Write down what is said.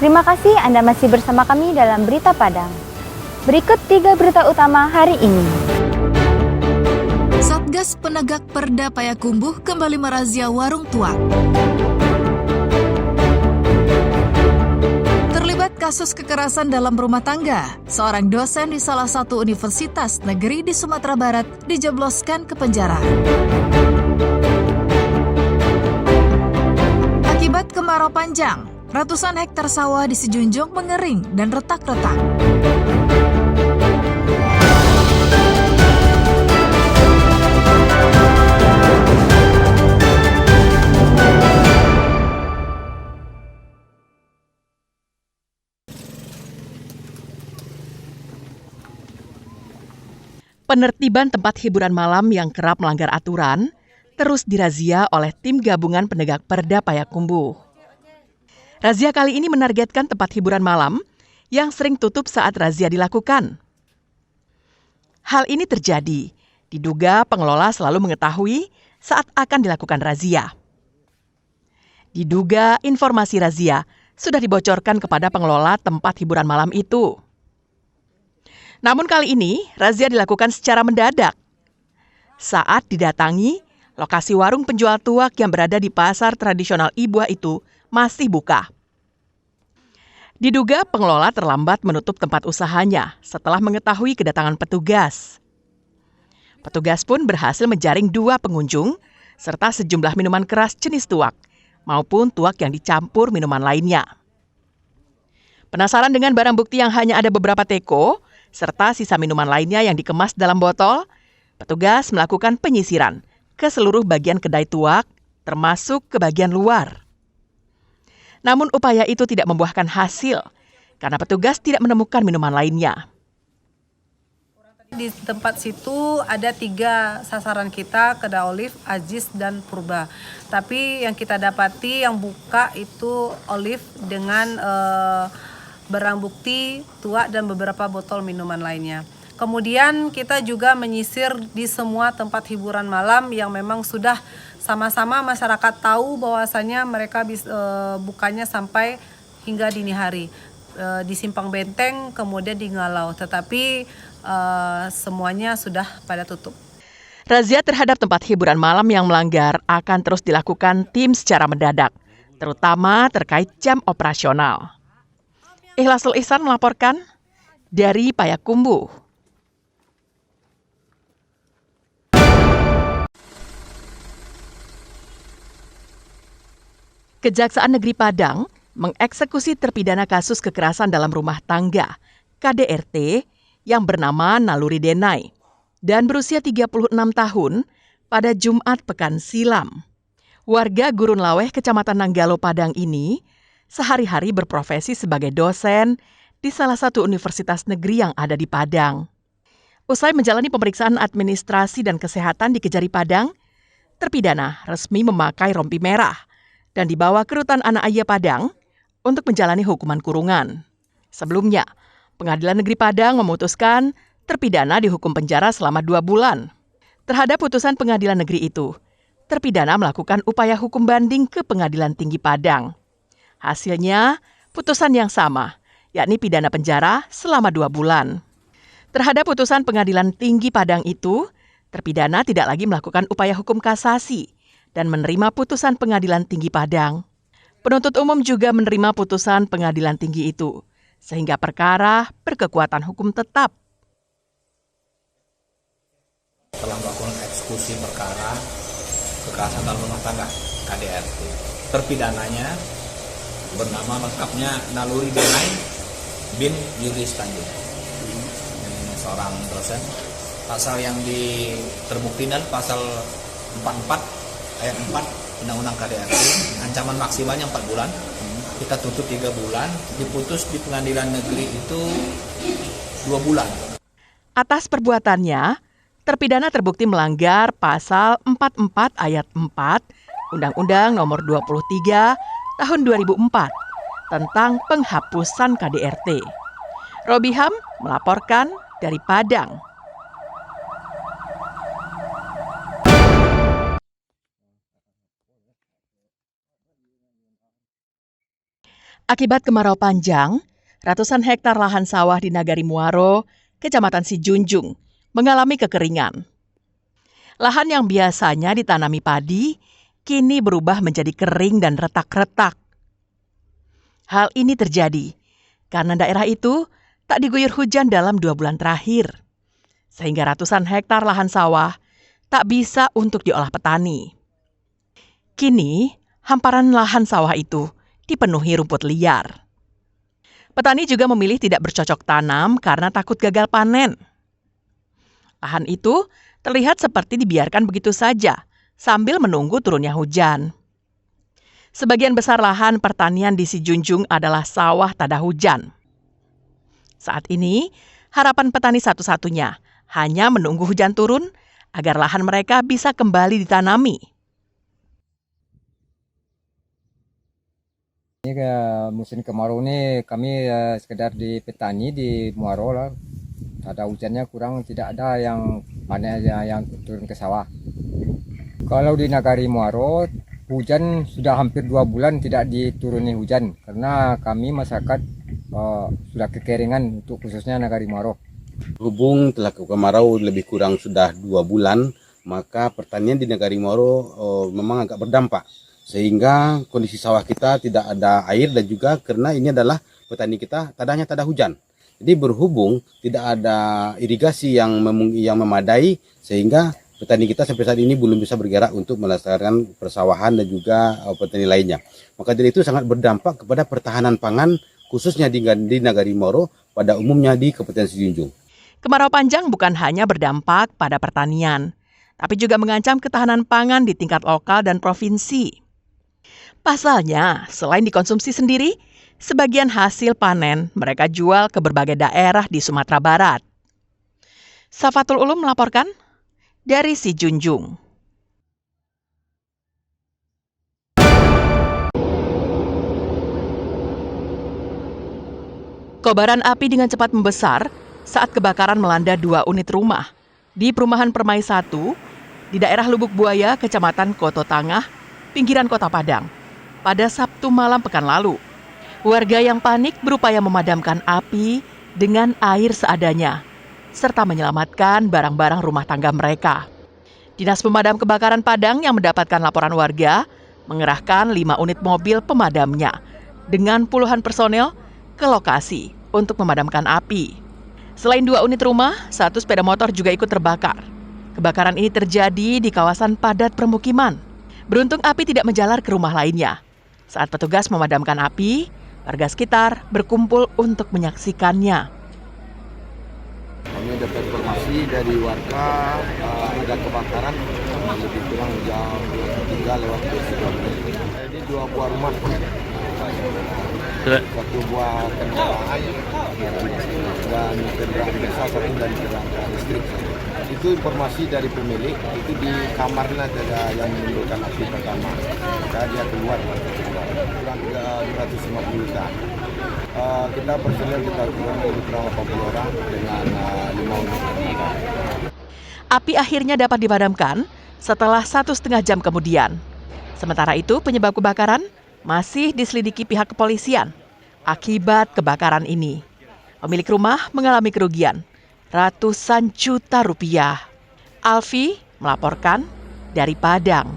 Terima kasih Anda masih bersama kami dalam Berita Padang. Berikut 3 berita utama hari ini. Satgas Penegak Perda Payakumbuh kembali merazia warung tuak. Terlibat kasus kekerasan dalam rumah tangga, seorang dosen di salah satu universitas negeri di Sumatera Barat dijebloskan ke penjara. Akibat kemarau panjang, ratusan hektar sawah di Sejunjung mengering dan retak-retak. Penertiban tempat hiburan malam yang kerap melanggar aturan terus dirazia oleh tim gabungan penegak perda Payakumbuh. Razia kali ini menargetkan tempat hiburan malam yang sering tutup saat razia dilakukan. Hal ini terjadi diduga pengelola selalu mengetahui saat akan dilakukan razia. Diduga informasi razia sudah dibocorkan kepada pengelola tempat hiburan malam itu. Namun kali ini, razia dilakukan secara mendadak. Saat didatangi, lokasi warung penjual tuak yang berada di pasar tradisional Ibuah itu masih buka. Diduga pengelola terlambat menutup tempat usahanya setelah mengetahui kedatangan petugas. Petugas pun berhasil menjaring 2 pengunjung serta sejumlah minuman keras jenis tuak maupun tuak yang dicampur minuman lainnya. Penasaran dengan barang bukti yang hanya ada beberapa teko, serta sisa minuman lainnya yang dikemas dalam botol, petugas melakukan penyisiran ke seluruh bagian kedai tuak, termasuk ke bagian luar. Namun upaya itu tidak membuahkan hasil, karena petugas tidak menemukan minuman lainnya. Di tempat situ ada 3 sasaran kita, kedai Olive, Aziz, dan Purba. Tapi yang kita dapati yang buka itu Olive dengan barang bukti tuak dan beberapa botol minuman lainnya. Kemudian kita juga menyisir di semua tempat hiburan malam yang memang sudah sama-sama masyarakat tahu bahwasanya mereka bukanya sampai hingga dini hari. Di Simpang Benteng, kemudian di Ngalau, tetapi semuanya sudah pada tutup. Razia terhadap tempat hiburan malam yang melanggar akan terus dilakukan tim secara mendadak, terutama terkait jam operasional. Ikhlasul Ihsan melaporkan dari Payakumbuh. Kejaksaan Negeri Padang mengeksekusi terpidana kasus kekerasan dalam rumah tangga KDRT yang bernama Naluri Denai dan berusia 36 tahun pada Jumat pekan silam. Warga Gurun Laweh, Kecamatan Nanggalo, Padang ini sehari-hari berprofesi sebagai dosen di salah satu universitas negeri yang ada di Padang. Usai menjalani pemeriksaan administrasi dan kesehatan di Kejari Padang, terpidana resmi memakai rompi merah dan dibawa ke Rutan Anak Ayah Padang untuk menjalani hukuman kurungan. Sebelumnya, Pengadilan Negeri Padang memutuskan terpidana dihukum penjara selama 2 bulan. Terhadap putusan pengadilan negeri itu, terpidana melakukan upaya hukum banding ke Pengadilan Tinggi Padang. Hasilnya, putusan yang sama, yakni pidana penjara selama 2 bulan. Terhadap putusan Pengadilan Tinggi Padang itu, terpidana tidak lagi melakukan upaya hukum kasasi dan menerima putusan Pengadilan Tinggi Padang. Penuntut umum juga menerima putusan Pengadilan Tinggi itu, sehingga perkara berkekuatan hukum tetap. Telah melakukan eksekusi perkara kekerasan dalam rumah tangga KDRT. Terpidananya bernama lengkapnya Naluri Denai bin Yuris Tanjung. Ini seorang dosen. Pasal yang terbukti dan pasal 44 ayat 4 Undang-Undang KDRT, ancaman maksimalnya 4 bulan. Kita tutup 3 bulan, diputus di pengadilan negeri itu 2 bulan. Atas perbuatannya, terpidana terbukti melanggar pasal 44 ayat 4 Undang-Undang Nomor 23 Tahun 2004 tentang penghapusan KDRT. Robiham melaporkan dari Padang. Akibat kemarau panjang, ratusan hektar lahan sawah di Nagari Muaro, Kecamatan Sijunjung, mengalami kekeringan. Lahan yang biasanya ditanami padi, kini berubah menjadi kering dan retak-retak. Hal ini terjadi karena daerah itu tak diguyur hujan dalam 2 bulan terakhir, sehingga ratusan hektar lahan sawah tak bisa untuk diolah petani. Kini, hamparan lahan sawah itu dipenuhi rumput liar. Petani juga memilih tidak bercocok tanam karena takut gagal panen. Lahan itu terlihat seperti dibiarkan begitu saja sambil menunggu turunnya hujan. Sebagian besar lahan pertanian di Sijunjung adalah sawah tada hujan. Saat ini, harapan petani satu-satunya hanya menunggu hujan turun agar lahan mereka bisa kembali ditanami. Ini musim kemarau ini kami sekedar di petani di Muaro lah. Ada hujannya kurang, tidak ada yang panen yang turun ke sawah. Kalau di Nagari Muaro hujan sudah hampir 2 bulan tidak dituruni hujan karena kami masyarakat sudah kekeringan untuk khususnya Nagari Muaro. Berhubung telah kemarau lebih kurang sudah 2 bulan, maka pertanian di Nagari Muaro memang agak berdampak. Sehingga kondisi sawah kita tidak ada air dan juga karena ini adalah petani kita tadanya tada hujan. Jadi berhubung tidak ada irigasi yang memadai sehingga petani kita sampai saat ini belum bisa bergerak untuk melestarikan persawahan dan juga petani lainnya. Maka dari itu sangat berdampak kepada pertahanan pangan khususnya di Nagari Muaro pada umumnya di Kabupaten Sijunjung. Kemarau panjang bukan hanya berdampak pada pertanian, tapi juga mengancam ketahanan pangan di tingkat lokal dan provinsi. Pasalnya, selain dikonsumsi sendiri, sebagian hasil panen mereka jual ke berbagai daerah di Sumatera Barat. Safatul Ulum melaporkan dari Sijunjung. Kobaran api dengan cepat membesar saat kebakaran melanda 2 unit rumah di Perumahan Permai 1 di daerah Lubuk Buaya, Kecamatan Koto Tangah, pinggiran Kota Padang, pada Sabtu malam pekan lalu. Warga yang panik berupaya memadamkan api dengan air seadanya, serta menyelamatkan barang-barang rumah tangga mereka. Dinas Pemadam Kebakaran Padang yang mendapatkan laporan warga mengerahkan 5 unit mobil pemadamnya dengan puluhan personel ke lokasi untuk memadamkan api. Selain 2 unit rumah, 1 sepeda motor juga ikut terbakar. Kebakaran ini terjadi di kawasan padat permukiman. Beruntung api tidak menjalar ke rumah lainnya. Saat petugas memadamkan api, warga sekitar berkumpul untuk menyaksikannya. Kami dapat informasi dari warga ada kebakaran lebih kurang jam 23 lewat 22. Ini 2 buah rumah, 1 buah kendaraan dan kendaraan biasa, 1 dan kendaraan listrik. Itu informasi dari pemilik, itu di kamarnya ada yang menimbulkan api pertama. Maka dia keluar kurang 250 juta. Kita personel kita kurang lebih kurang 80 orang dengan 5 unit kendaraan. Api akhirnya dapat dipadamkan setelah 1,5 jam kemudian. Sementara itu penyebab kebakaran masih diselidiki pihak kepolisian. Akibat kebakaran ini, pemilik rumah mengalami kerugian ratusan juta rupiah. Alfi melaporkan dari Padang.